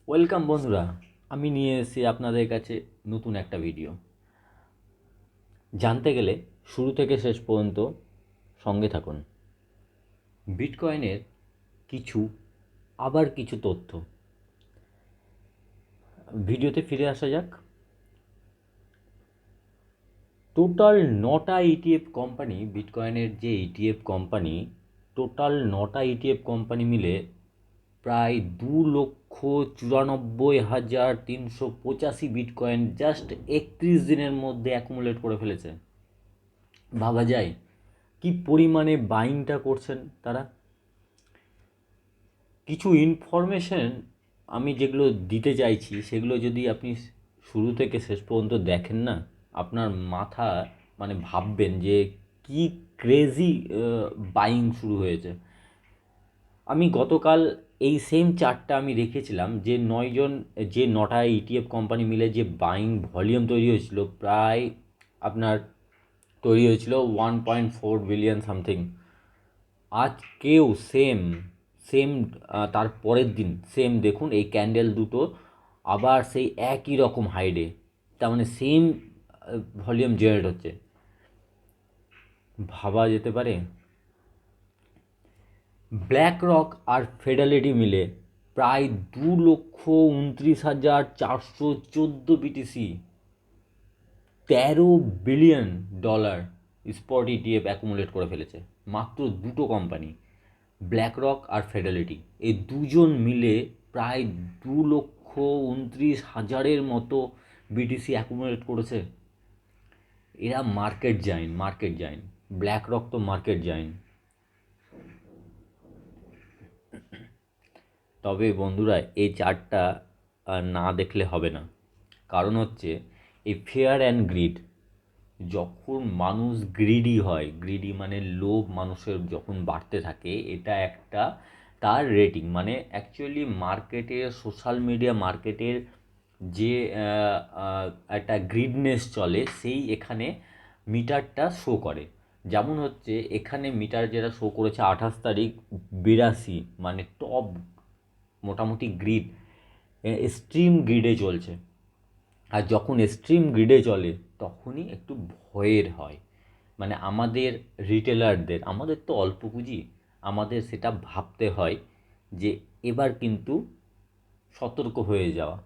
Welcome বন্ধুরা, আমি নিয়ে এসেছি আপনাদের কাছে নতুন একটা ভিডিও। জানতে গেলে শুরু থেকে শেষ পর্যন্ত সঙ্গে থাকুন। বিটকয়েনের কিছু আবার কিছু তথ্য ভিডিওতে ফিরে আসা যাক। টোটাল 9টা ইটিএফ কোম্পানি, বিটকয়েনের যে ইটিএফ কোম্পানি, টোটাল 9টা ইটিএফ কোম্পানি মিলে প্রায় 2,94,385 বিটকয়েন জাস্ট 31 দিনের মধ্যে অ্যাকুমুলেট করে ফেলেছে। ভাবা যায় কি পরিমাণে বাইংটা করছেন তারা। কিছু ইনফরমেশন আমি যেগুলো দিতে চাইছি সেগুলো যদি আপনি শুরু থেকে শেষ পর্যন্ত দেখেন না, আপনার মাথা মানে ভাববেন যে কি ক্রেজি বাইং শুরু হয়েছে। আমি গতকাল এই সেম চার্টটা আমি রেখেছিলাম যে 9জন, যে 9টা ইটিএফ কোম্পানি মিলে যে বাইং ভলিউম তৈরি হয়েছিল, প্রায় আপনার তৈরি হয়েছিল 1.4 বিলিয়ন সামথিং। আজকেও সেম সেম তার পরের দিন সেম দেখুন এই ক্যান্ডেল দুটো আবার সেই একই রকম হাইডে, তার মানে সেম ভলিউম জেনারেট হচ্ছে। ভাবা যেতে পারে ব্ল্যাক রক আর ফেডারেলিটি মিলে প্রায় 2,29,414 BTC, $13 billion spot ETF accumulate করে ফেলেছে মাত্র দুটো কোম্পানি, ব্ল্যাক রক আর ফেডারেলিটি। এই দুজন মিলে প্রায় 2,29,000-এর মতো বিটিসি অ্যাকুমুলেট করেছে। এরা market giant, market giant. Black rock তো মার্কেট জায়েন্ট। তবে বন্ধুরা, এই চার্টটা না দেখলে হবে না। কারণ হচ্ছে এই ফেয়ার অ্যান্ড গ্রিড, যখন মানুষ গ্রিডি হয়, গ্রিডি মানে লোভ মানুষের যখন বাড়তে থাকে, এটা একটা তার রেটিং, মানে অ্যাকচুয়ালি মার্কেটের, সোশ্যাল মিডিয়া মার্কেটের যে একটা গ্রিডনেস চলে, সেই এখানে মিটারটা শো করে। যেমন হচ্ছে এখানে মিটার যেটা শো করেছে 28 তারিখ 82, মানে টপ মোটামুটি গ্রিড, স্ট্রিম গ্রিডে চলছে। আর যখন এক্সট্রিম গ্রিডে চলে তখনই একটু ভয়ের হয়, মানে আমাদের রিটেলারদের, আমাদের তো অল্প পুঁজি, আমাদের সেটা ভাবতে হয় যে এবার কিন্তু সতর্ক হয়ে যাওয়া।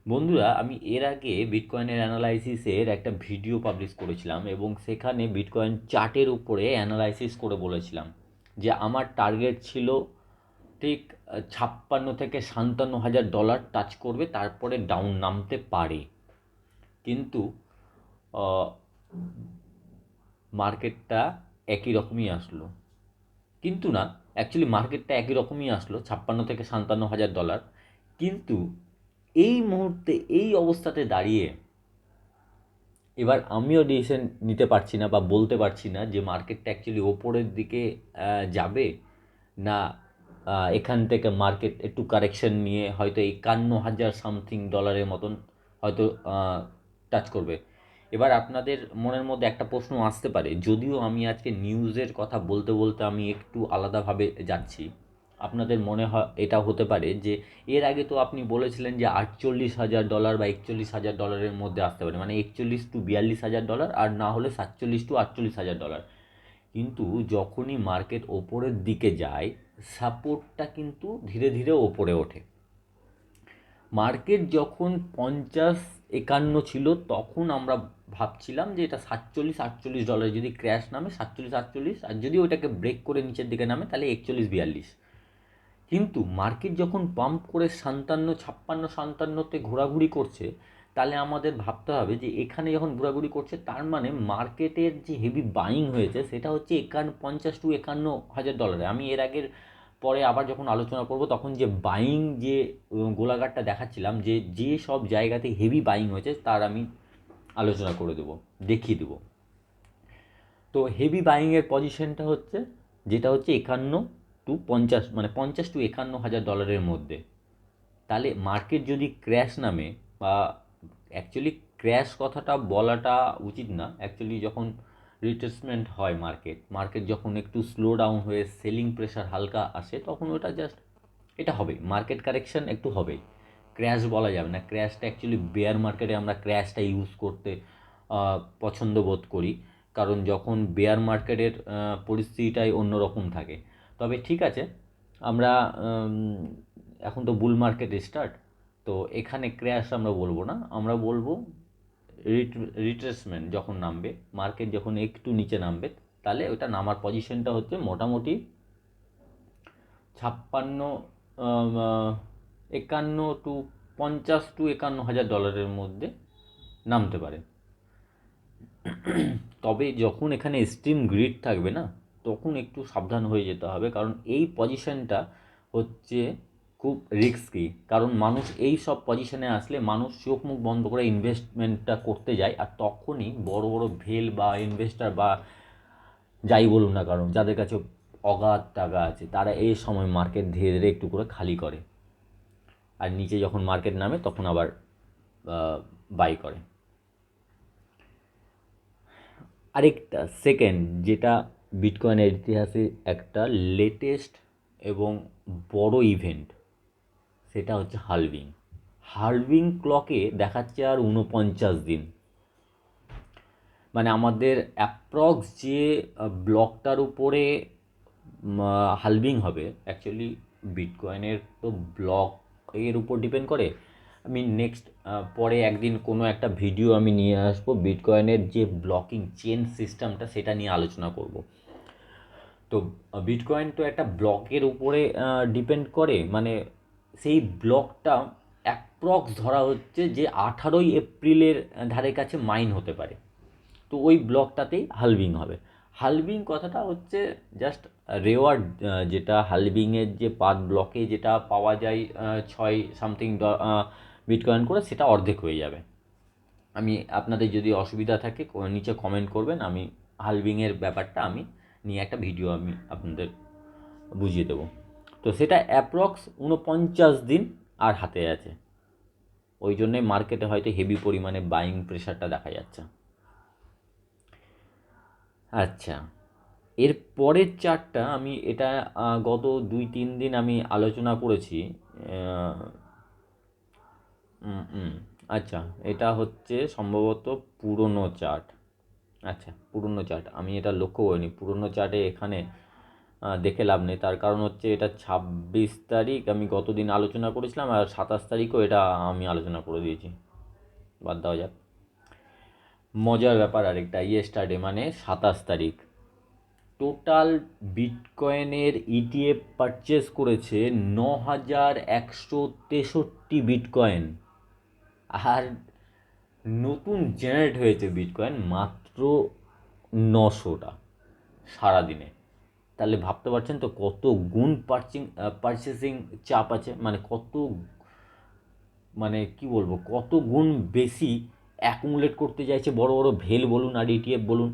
বন্ধুরা, আমি এর আগে বিটকয়েনের অ্যানালাইসিসের একটা ভিডিও পাবলিশ করেছিলাম এবং সেখানে বিটকয়েন চার্টের উপরে অ্যানালাইসিস করে বলেছিলাম যে আমার টার্গেট ছিল ঠিক 56 থেকে 57 হাজার ডলার টাচ করবে, তারপরে ডাউন নামতে পারে। কিন্তু মার্কেটটা একই রকমই আসলো। কিন্তু না, অ্যাকচুয়ালি মার্কেটটা একই রকমই আসলো, 56 থেকে 57 হাজার ডলার। কিন্তু এই মুহূর্তে এই অবস্থাতে দাঁড়িয়ে এবার আমিও ডিসিশন নিতে পারছি না বা বলতে পারছি না যে মার্কেটটা অ্যাকচুয়ালি ওপরের দিকে যাবে, না এখান থেকে মার্কেট একটু কারেকশন নিয়ে হয়তো 51,000 সামথিং ডলারের মতন হয়তো টাচ করবে। এবার আপনাদের মনের মধ্যে একটা প্রশ্ন আসতে পারে, যদিও আমি আজকে নিউজের কথা বলতে বলতে আমি একটু আলাদাভাবে যাচ্ছি। আপনাদের মনে হয় এটা হতে পারে যে এর আগে তো আপনি বলেছিলেন যে 48,000 ডলার বা 41,000 ডলারের মধ্যে আসতে পারে, মানে 41 টু 42 হাজার ডলার, আর না হলে 47 টু 48 হাজার ডলার। কিন্তু যখনই মার্কেট ওপরের দিকে যায়, সাপোর্টটা কিন্তু ধীরে ধীরে ওপরে ওঠে। মার্কেট যখন 50-51 ছিল তখন আমরা ভাবছিলাম যে এটা 47-48 ডলার যদি ক্র্যাশ নামে, 47-48, আর যদি ওটাকে ব্রেক করে নিচের দিকে নামে তাহলে 41-42। কিন্তু মার্কেট যখন পাম্প করে 57-56-57তে ঘোরাঘুরি করছে, তাহলে আমাদের ভাবতে হবে যে এখানে যখন ঘোরাঘুরি করছে তার মানে মার্কেটের যে হেভি বাইং হয়েছে সেটা হচ্ছে 50 টু 51 হাজার ডলারে। আমি এর আগের পরে আবার যখন আলোচনা করব তখন যে বাইং, যে গোলাঘাটটা দেখাচ্ছিলাম, যে যে সব জায়গাতে হেভি বাইং হয়েছে তার আমি আলোচনা করে দেবো, দেখিয়ে দেবো। তো হেভি বাইংয়ের পজিশনটা হচ্ছে, যেটা হচ্ছে 51 টু 50, মানে 50 টু 51 হাজার ডলারের মধ্যে। তাহলে মার্কেট যদি ক্র্যাশ নামে, বা অ্যাকচুয়ালি ক্র্যাশ কথাটা বলাটা উচিত না, অ্যাকচুয়ালি যখন রিট্রেসমেন্ট হয়, মার্কেট মার্কেট যখন একটু স্লো ডাউন হয়ে সেলিং প্রেশার হালকা আসে তখন ওটা জাস্ট এটা হবে, মার্কেট কারেকশন একটু হবেই। ক্র্যাশ বলা যাবে না। ক্র্যাশটা অ্যাকচুয়ালি বেয়ার মার্কেটে আমরা ক্র্যাশটা ইউজ করতে পছন্দ বোধ করি, কারণ যখন বেয়ার মার্কেটের পরিস্থিতিটাই অন্যরকম থাকে। তবে ঠিক আছে, আমরা এখন তো বুল মার্কেট স্টার্ট, তো এখানে ক্র্যাশ আমরা বলবো না, আমরা বলবো রিট্রেসমেন্ট। যখন নামবে মার্কেট, যখন একটু নিচে নামবে, তাহলে ওটা নামার পজিশনটা হচ্ছে মোটামুটি 50 টু 51 হাজার ডলারের মধ্যে নামতে পারে। তবে যখন এখানে এক্সট্রিম গ্রিড থাকবে না, তখন একটু সাবধান হয়ে যেতে হবে, কারণ এই পজিশনটা হচ্ছে খুব রিস্কি। কারণ মানুষ এই সব পজিশনে আসলে মানুষ চোখ মুখ বন্ধ করে ইনভেস্টমেন্টটা করতে যায়, আর তখনই বড় বড় ভেল বা ইনভেস্টার বা যাই বলুন না, কারণ যাদের কাছে অগাধ টাকা আছে, তারা এই সময় মার্কেট ধীরে ধীরে একটু করে খালি করে, আর নিচে যখন মার্কেট নামে তখন আবার বাই করে। আরেকটা সেকেন্ড, যেটা বিটকয়েনের ইতিহাসে একটা লেটেস্ট এবং বড় ইভেন্ট, সেটা হচ্ছে হালভিং। হালভিং ক্লকে দেখাচ্ছে আর 49 দিন। মানে আমাদের অ্যাপ্রক্স যে ব্লকটার উপরে হালভিং হবে, অ্যাকচুয়ালি বিটকয়েনের তো ব্লকের উপর ডিপেন্ড করে। আমি নেক্সট পরে একদিন কোনো একটা ভিডিও আমি নিয়ে আসবো, বিটকয়েনের যে ব্লকিং চেন সিস্টেমটা সেটা নিয়ে আলোচনা করব। তো বিটকয়েন তো একটা ব্লকের উপরে ডিপেন্ড করে, মানে সেই ব্লকটা অ্যাপ্রক্স ধরা হচ্ছে যে 18 এপ্রিলের ধারে কাছে মাইন হতে পারে। তো ওই ব্লকটাতেই হালভিং হবে। হালভিং কথাটা হচ্ছে জাস্ট রেওয়ার্ড, যেটা হালভিংয়ের যে পার ব্লকে যেটা পাওয়া যায় 6 সামথিং বিটকয়েন করে, সেটা অর্ধেক হয়ে যাবে। আমি আপনাদের যদি অসুবিধা থাকে নিচে কমেন্ট করবেন, আমি হালভিংয়ের ব্যাপারটা আমি নিয়ে একটা ভিডিও আমি আপনাদের বুঝিয়ে দেবো। তো সেটা অ্যাপ্রক্স 49 দিন আর হাতে আছে, ওই জন্যে মার্কেটে হয়তো হেভি পরিমাণে বাইং প্রেশারটা দেখা যাচ্ছে। আচ্ছা, এর পরের চার্টটা আমি এটা গত 2-3 দিন আমি আলোচনা করেছি। আহ, আচ্ছা, এটা হচ্ছে সম্ভবত পুরনো চার্ট। আচ্ছা, পুরনো চার্ট আমি এটা লক্ষ্য করিনি। পুরনো চার্টে এখানে দেখে লাভ নেই, তার কারণ হচ্ছে এটা 26 তারিখ আমি গতদিন আলোচনা করেছিলাম, আর 27 তারিখও এটা আমি আলোচনা করে দিয়েছি, বাদ দেওয়া যাক। মজার ব্যাপার আরেকটা, ইয়েস্টারডে মানে 27 তারিখ টোটাল বিটকয়েনের ইটিএফ পারচেস করেছে 9,163 বিটকয়েন, আর নতুন জেনারেট হয়েছে বিটকয়েন মাত্র 900টা সারাদিনে। তাহলে ভাবতে পারছেন তো কত গুণ পারচেসিং চাপ আছে, মানে কত, মানে কি বলবো, কত গুণ বেশি অ্যাকুমুলেট করতে চাইছে বড় বড় ভেল বলুন আর ইটিএফ বলুন।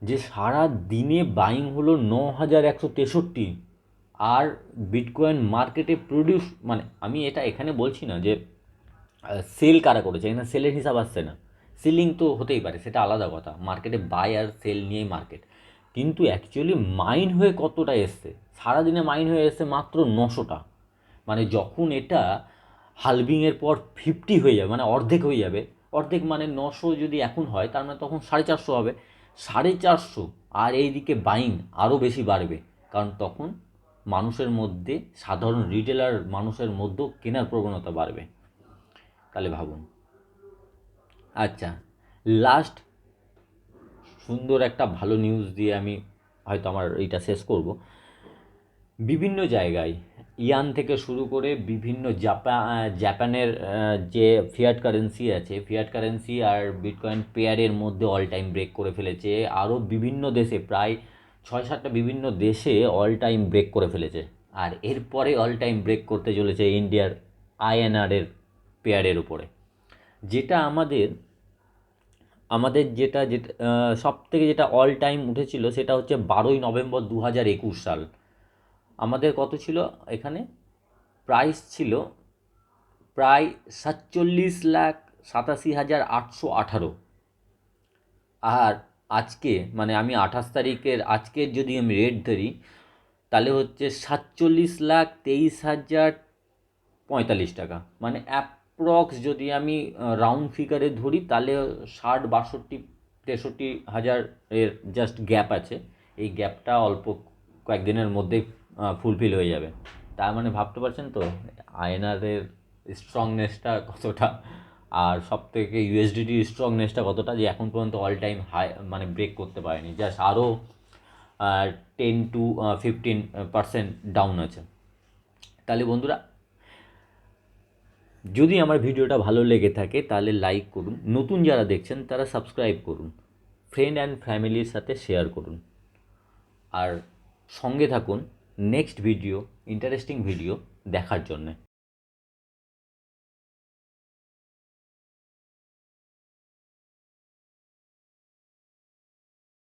যে সারা দিনে বাইং হলো 9,163, আর বিটকয়েন মার্কেটে প্রডিউস, মানে আমি এটা এখানে বলছি না যে সেল কারা করেছে, এখানে সেলের হিসাব আসছে না। সেলিং তো হতেই পারে, সেটা আলাদা কথা, মার্কেটে বাই আর সেল নিয়েই মার্কেট। কিন্তু অ্যাকচুয়ালি মাইন হয়ে কতটা এসছে, সারাদিনে মাইন হয়ে এসছে মাত্র 900টা। মানে যখন এটা হালভিংয়ের পর 50 হয়ে যাবে, মানে অর্ধেক হয়ে যাবে, অর্ধেক মানে 900 যদি এখন হয়, তার মানে তখন 450 হবে। 450, আর এইদিকে বাইং আরও বেশি বাড়বে, কারণ তখন মানুষের মধ্যে, সাধারণ রিটেলার মানুষের মধ্যেও কেনার প্রবণতা বাড়বে। তাহলে ভাবুন। আচ্ছা, লাস্ট সুন্দর একটা ভালো নিউজ দিয়ে আমি হয়তো আমার এইটা শেষ করব। বিভিন্ন জায়গায় ইয়ান থেকে শুরু করে বিভিন্ন জাপানের যে ফিয়াট কারেন্সি আছে, ফিয়াট কারেন্সি আর বিটকয়েন পেয়ারের মধ্যে অল টাইম ব্রেক করে ফেলেছে। আরও বিভিন্ন দেশে, প্রায় 6-7টা বিভিন্ন দেশে অল টাইম ব্রেক করে ফেলেছে। আর এরপরে অল টাইম ব্রেক করতে চলেছে ইন্ডিয়ার আইএনআরের পেয়ারের উপরে, যেটা আমাদের আমাদের যেটা যেটা সব থেকে যেটা অল টাইম উঠেছিল, সেটা হচ্ছে 12ই নভেম্বর 2021 সাল। আমাদের কত ছিল এখানে, প্রাইস ছিল প্রায় 47,87,818। আর আজকে, মানে আমি 28 তারিখের আজকের যদি আমি রেট ধরি, তাহলে হচ্ছে 47,23,000 টাকা, মানে অ্যাপ্রক্স যদি আমি রাউন্ড ফিগারে ধরি তাহলে 60, 62, 63 হাজার এর জাস্ট গ্যাপ আছে। এই গ্যাপটা অল্প কয়েকদিনের মধ্যেই ফুলফিল হয়ে যাবে। তার মানে ভাবতে পারছেন তো আয়এনআরের স্ট্রংনেসটা কতটা, আর সব থেকে ইউএসডিটির স্ট্রংনেসটা কতটা, যে এখন পর্যন্ত অল টাইম হাই মানে ব্রেক করতে পারেনি, জাস্ট আরও 10 to 15% ডাউন আছে। তাহলে বন্ধুরা, যদি আমার ভিডিওটা ভালো লেগে থাকে তাহলে লাইক করুন, নতুন যারা দেখছেন তারা সাবস্ক্রাইব করুন, ফ্রেন্ড অ্যান্ড ফ্যামিলির সাথে শেয়ার করুন, আর সঙ্গে থাকুন নেক্সট ভিডিও, ইন্টারেস্টিং ভিডিও দেখার জন্যে।